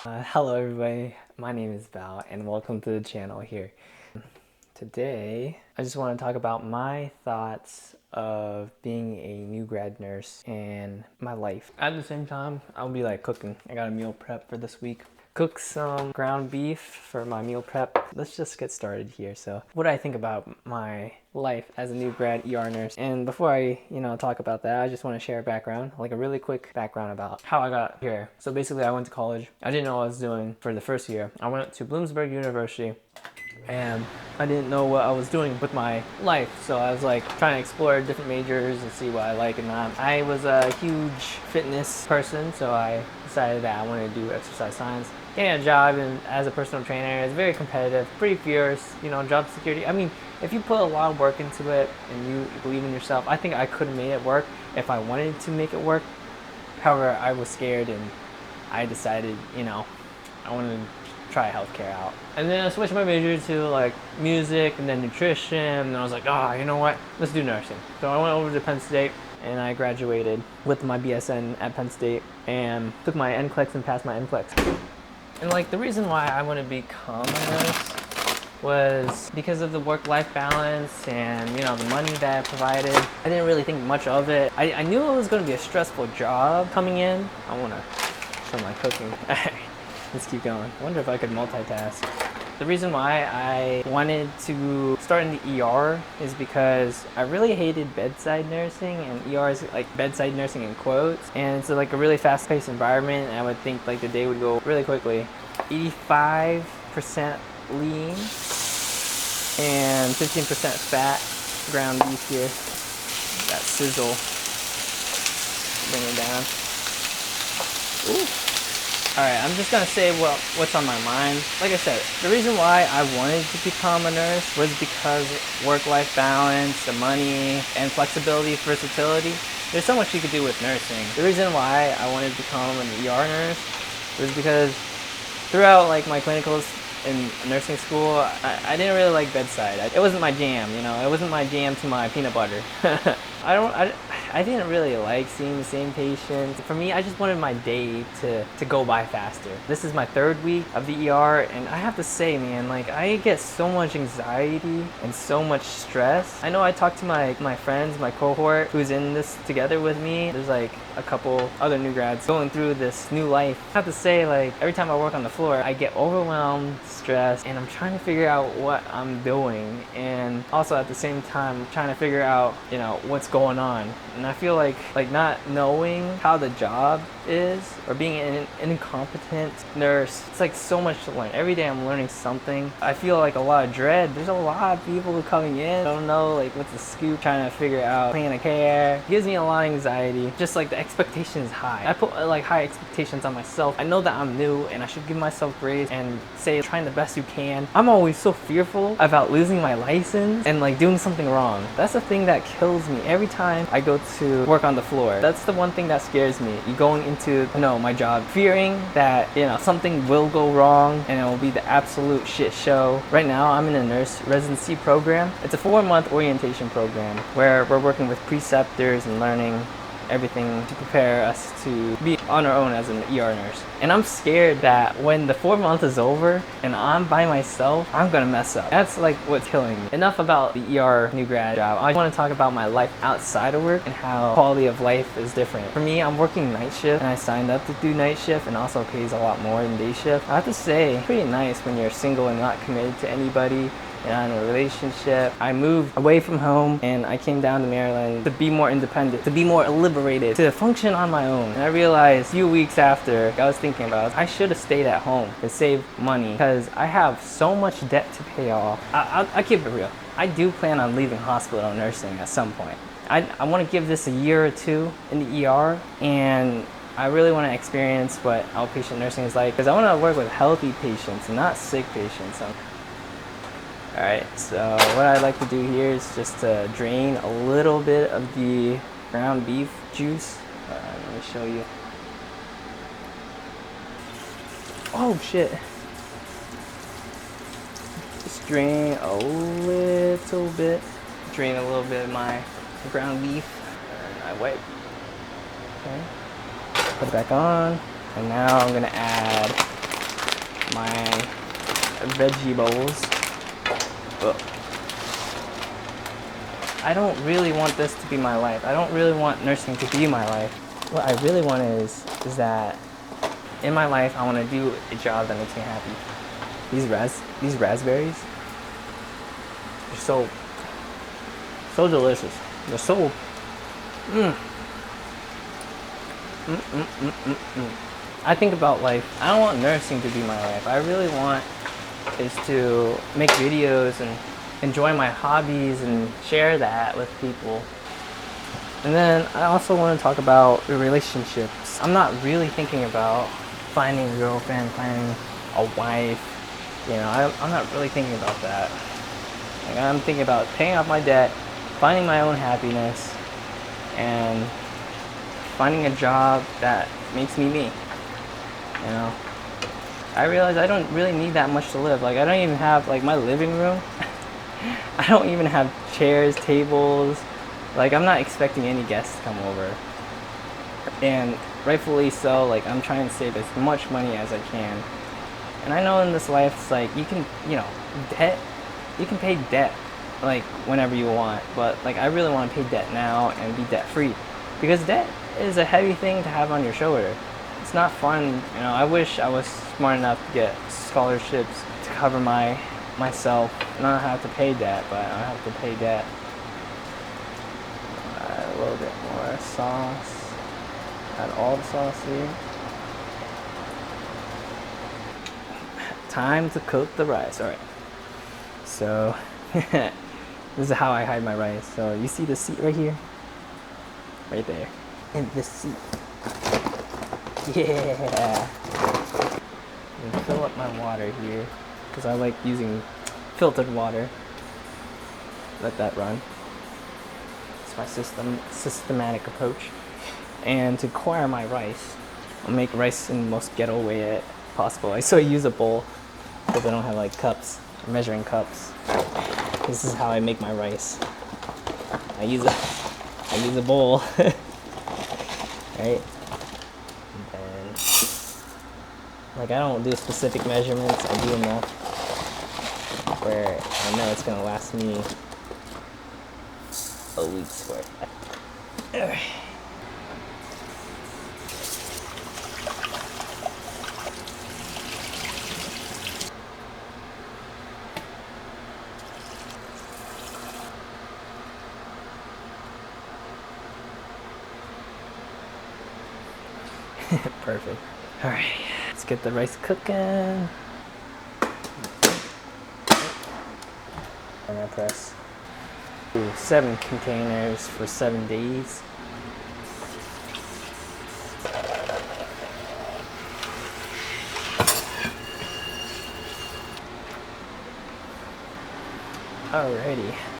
Hello everybody, my name is Val and welcome to the channel here. Today, I just want to talk about my thoughts of being a new grad nurse and my life. At the same time, I'll be like cooking. I got a meal prep for this week. Cook some ground beef for my meal prep. Let's just get started here. So what do I think about my life as a new grad ER nurse? And before I, talk about that, I just want to share a background, like a really quick background about how I got here. So basically I went to college. I didn't know what I was doing for the first year. I went to Bloomsburg University and I didn't know what I was doing with my life. So I was like trying to explore different majors and see what I like and not. I was a huge fitness person, so I decided that I wanted to do exercise science. Getting a job as a personal trainer is very competitive, pretty fierce, job security. I mean, if you put a lot of work into it and you believe in yourself, I think I could have made it work if I wanted to make it work. However, I was scared and I decided, I wanted to try healthcare out. And then I switched my major to like music and then nutrition, and I was like, you know what, let's do nursing. So I went over to Penn State and I graduated with my BSN at Penn State and took my NCLEX and passed my NCLEX. And like the reason why I want to become a nurse was because of the work-life balance and the money that I provided. I didn't really think much of it. I knew it was going to be a stressful job coming in. I want to show my cooking. Let's keep going. I wonder if I could multitask. The reason why I wanted to start in the ER is because I really hated bedside nursing, and ER is like bedside nursing in quotes, and it's like a really fast-paced environment, and I would think like the day would go really quickly. 85% lean and 15% fat ground beef here. That sizzle. Bring it down. Ooh. Alright, I'm just gonna say what's on my mind. Like I said, the reason why I wanted to become a nurse was because work-life balance, the money, and flexibility, versatility. There's so much you could do with nursing. The reason why I wanted to become an ER nurse was because throughout like my clinicals in nursing school, I didn't really like bedside. It wasn't my jam, It wasn't my jam to my peanut butter. I didn't really like seeing the same patients. For me, I just wanted my day to go by faster. This is my third week of the ER, and I have to say, man, like I get so much anxiety and so much stress. I know I talked to my friends, my cohort, who's in this together with me. There's like a couple other new grads going through this new life. I have to say, like every time I work on the floor, I get overwhelmed, stressed, and I'm trying to figure out what I'm doing, and also at the same time trying to figure out, what's going on. And I feel like not knowing how the job is, or being an incompetent nurse, it's like so much to learn. Every day I'm learning something. I feel like a lot of dread. There's a lot of people coming in. I don't know like what's the scoop, trying to figure out plan of care. It gives me a lot of anxiety. Just like the expectation is high. I put like high expectations on myself. I know that I'm new and I should give myself grace and say trying the best you can. I'm always so fearful about losing my license and like doing something wrong. That's the thing that kills me every time I go to work on the floor. That's the one thing that scares me. You going into my job fearing that something will go wrong and it will be the absolute shit show. Right now I'm in a nurse residency program. It's a 4-month orientation program where we're working with preceptors and learning everything to prepare us to be on our own as an ER nurse. And I'm scared that when the 4 month is over and I'm by myself, I'm gonna mess up. That's like what's killing me. Enough about the ER new grad job. I want to talk about my life outside of work and how quality of life is different. For me, I'm working night shift and I signed up to do night shift, and also pays a lot more than day shift. I have to say, pretty nice when you're single and not committed to anybody and in a relationship. I moved away from home and I came down to Maryland to be more independent, to be more liberated, to function on my own. And I realized a few weeks after, I was thinking about I should have stayed at home and saved money because I have so much debt to pay off. I keep it real. I do plan on leaving hospital nursing at some point. I want to give this a year or two in the ER, and I really want to experience what outpatient nursing is like because I want to work with healthy patients and not sick patients. Alright, so what I like to do here is just to drain a little bit of the ground beef juice. Let me show you. Oh shit. Just drain a little bit. Drain a little bit of my ground beef. And I wipe. Okay. Put it back on. And now I'm gonna add my veggie bowls. Ugh. I don't really want this to be my life. I don't really want nursing to be my life. What I really want is that in my life, I want to do a job that makes me happy. These raspberries, they're so delicious. They're so, I think about life. I don't want nursing to be my life. I really want is to make videos and enjoy my hobbies and share that with people. And then I also want to talk about relationships. I'm not really thinking about finding a girlfriend, finding a wife. You know, I'm not really thinking about that. Like, I'm thinking about paying off my debt, finding my own happiness, and finding a job that makes me me. You know, I realize I don't really need that much to live. Like, I don't even have, like, my living room. I don't even have chairs, tables. Like, I'm not expecting any guests to come over. And rightfully so, like, I'm trying to save as much money as I can. And I know in this life, it's like, you can, you know, you can pay debt, like, whenever you want. But, like, I really want to pay debt now and be debt-free. Because debt is a heavy thing to have on your shoulder. It's not fun. You know, I wish I was smart enough to get scholarships to cover myself. Not have to pay debt, but I have to pay debt. Add a little bit more sauce. Add all the sauce here. Time to cook the rice. All right. So this is how I hide my rice. So you see the seat right here? Right there. In the seat. Yeah. And fill up my water here because I like using filtered water. Let that run. It's my systematic approach. And to acquire my rice, I'll make rice in the most ghetto way possible. So I use a bowl because I don't have like cups, measuring cups. This is how I make my rice. I use a bowl. Right? And then, like, I don't do specific measurements. I do enough where I know it's gonna last me a week's worth. Perfect. All right, let's get the rice cooking. And I press 7 containers for 7 days. Alrighty.